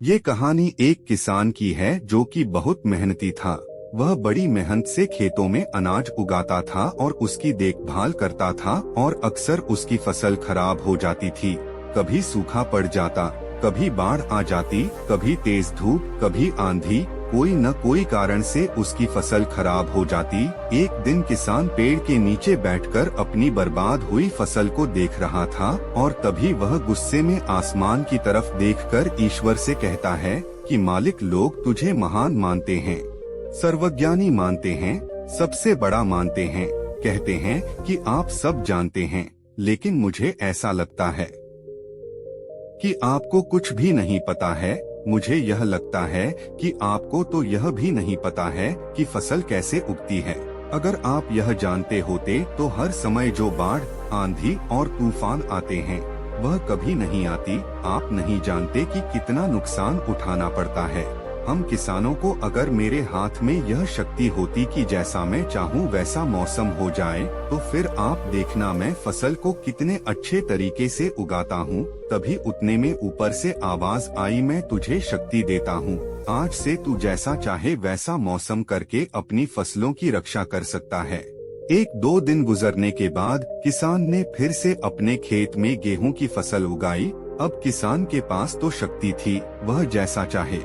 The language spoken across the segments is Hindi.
ये कहानी एक किसान की है जो कि बहुत मेहनती था। वह बड़ी मेहनत से खेतों में अनाज उगाता था और उसकी देखभाल करता था और अक्सर उसकी फसल खराब हो जाती थी। कभी सूखा पड़ जाता, कभी बाढ़ आ जाती, कभी तेज धूप, कभी आंधी, कोई न कोई कारण से उसकी फसल खराब हो जाती। एक दिन किसान पेड़ के नीचे बैठकर अपनी बर्बाद हुई फसल को देख रहा था और तभी वह गुस्से में आसमान की तरफ देखकर ईश्वर से कहता है कि मालिक, लोग तुझे महान मानते हैं, सर्वज्ञानी मानते हैं, सबसे बड़ा मानते हैं, कहते हैं कि आप सब जानते हैं, लेकिन मुझे ऐसा लगता है कि आपको कुछ भी नहीं पता है। मुझे यह लगता है कि आपको तो यह भी नहीं पता है कि फसल कैसे उगती है। अगर आप यह जानते होते तो हर समय जो बाढ़, आंधी और तूफान आते हैं वह कभी नहीं आती। आप नहीं जानते कि कितना नुकसान उठाना पड़ता है। हम किसानों को अगर मेरे हाथ में यह शक्ति होती कि जैसा मैं चाहूँ वैसा मौसम हो जाए, तो फिर आप देखना मैं फसल को कितने अच्छे तरीके से उगाता हूँ। तभी उतने में ऊपर से आवाज आई, मैं तुझे शक्ति देता हूँ, आज से तू जैसा चाहे वैसा मौसम करके अपनी फसलों की रक्षा कर सकता है। एक दो दिन गुजरने के बाद किसान ने फिर से अपने खेत में गेहूं की फसल उगाई। अब किसान के पास तो शक्ति थी, वह जैसा चाहे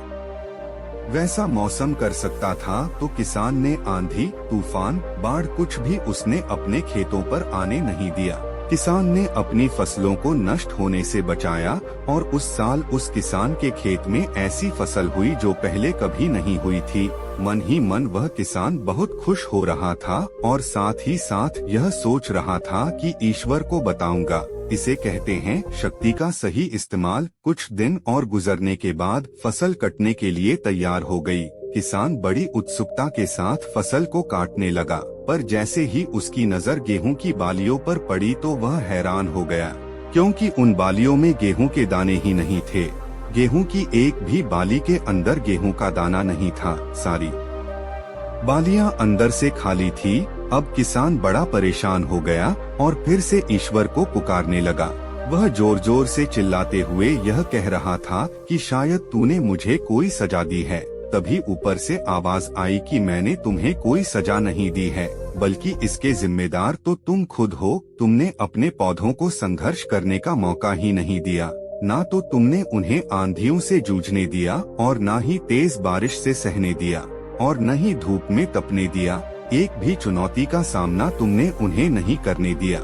वैसा मौसम कर सकता था। तो किसान ने आंधी, तूफान, बाढ़ कुछ भी उसने अपने खेतों पर आने नहीं दिया। किसान ने अपनी फसलों को नष्ट होने से बचाया और उस साल उस किसान के खेत में ऐसी फसल हुई जो पहले कभी नहीं हुई थी। मन ही मन वह किसान बहुत खुश हो रहा था और साथ ही साथ यह सोच रहा था कि ईश्वर को बताऊंगा। इसे कहते हैं शक्ति का सही इस्तेमाल। कुछ दिन और गुजरने के बाद फसल कटने के लिए तैयार हो गई। किसान बड़ी उत्सुकता के साथ फसल को काटने लगा, पर जैसे ही उसकी नजर गेहूं की बालियों पर पड़ी तो वह हैरान हो गया, क्योंकि उन बालियों में गेहूं के दाने ही नहीं थे। गेहूं की एक भी बाली के अंदर गेहूं का दाना नहीं था। सारी बालियां अंदर से खाली थी। अब किसान बड़ा परेशान हो गया और फिर से ईश्वर को पुकारने लगा। वह जोर जोर से चिल्लाते हुए यह कह रहा था कि शायद तूने मुझे कोई सजा दी है। तभी ऊपर से आवाज आई कि मैंने तुम्हें कोई सजा नहीं दी है, बल्कि इसके जिम्मेदार तो तुम खुद हो। तुमने अपने पौधों को संघर्ष करने का मौका ही नहीं दिया। ना तो तुमने उन्हें आंधियों से जूझने दिया और ना ही तेज बारिश से सहने दिया और न ही धूप में तपने दिया। एक भी चुनौती का सामना तुमने उन्हें नहीं करने दिया।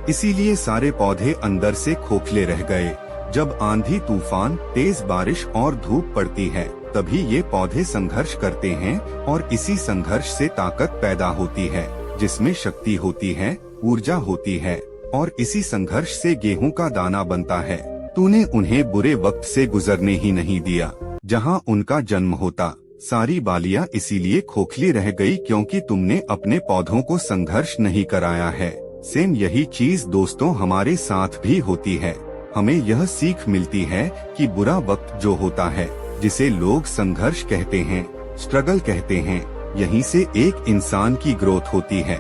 इसीलिए सारे पौधे अंदर से खोखले रह गए। जब आंधी, तूफान, तेज बारिश और धूप पड़ती है तभी ये पौधे संघर्ष करते हैं और इसी संघर्ष से ताकत पैदा होती है, जिसमें शक्ति होती है, ऊर्जा होती है और इसी संघर्ष से गेहूं का दाना बनता है। तूने उन्हें बुरे वक्त से गुजरने ही नहीं दिया जहां उनका जन्म होता। सारी बालियां इसीलिए खोखली रह गई क्योंकि तुमने अपने पौधों को संघर्ष नहीं कराया है। सेम यही चीज दोस्तों हमारे साथ भी होती है। हमें यह सीख मिलती है कि बुरा वक्त जो होता है, जिसे लोग संघर्ष कहते हैं, स्ट्रगल कहते हैं, यहीं से एक इंसान की ग्रोथ होती है।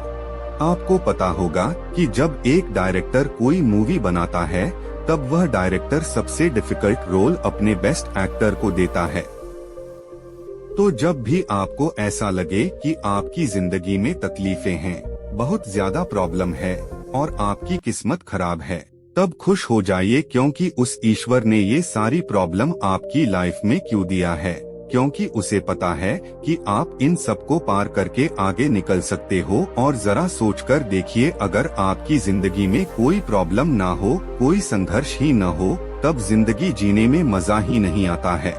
आपको पता होगा कि जब एक डायरेक्टर कोई मूवी बनाता है तब वह डायरेक्टर सबसे डिफिकल्ट रोल अपने बेस्ट एक्टर को देता है। तो जब भी आपको ऐसा लगे कि आपकी जिंदगी में तकलीफें हैं, बहुत ज्यादा प्रॉब्लम है और आपकी किस्मत खराब है, तब खुश हो जाइए, क्योंकि उस ईश्वर ने ये सारी प्रॉब्लम आपकी लाइफ में क्यों दिया है, क्योंकि उसे पता है कि आप इन सबको पार करके आगे निकल सकते हो। और जरा सोचकर देखिए, अगर आपकी जिंदगी में कोई प्रॉब्लम ना हो, कोई संघर्ष ही न हो, तब जिंदगी जीने में मजा ही नहीं आता है।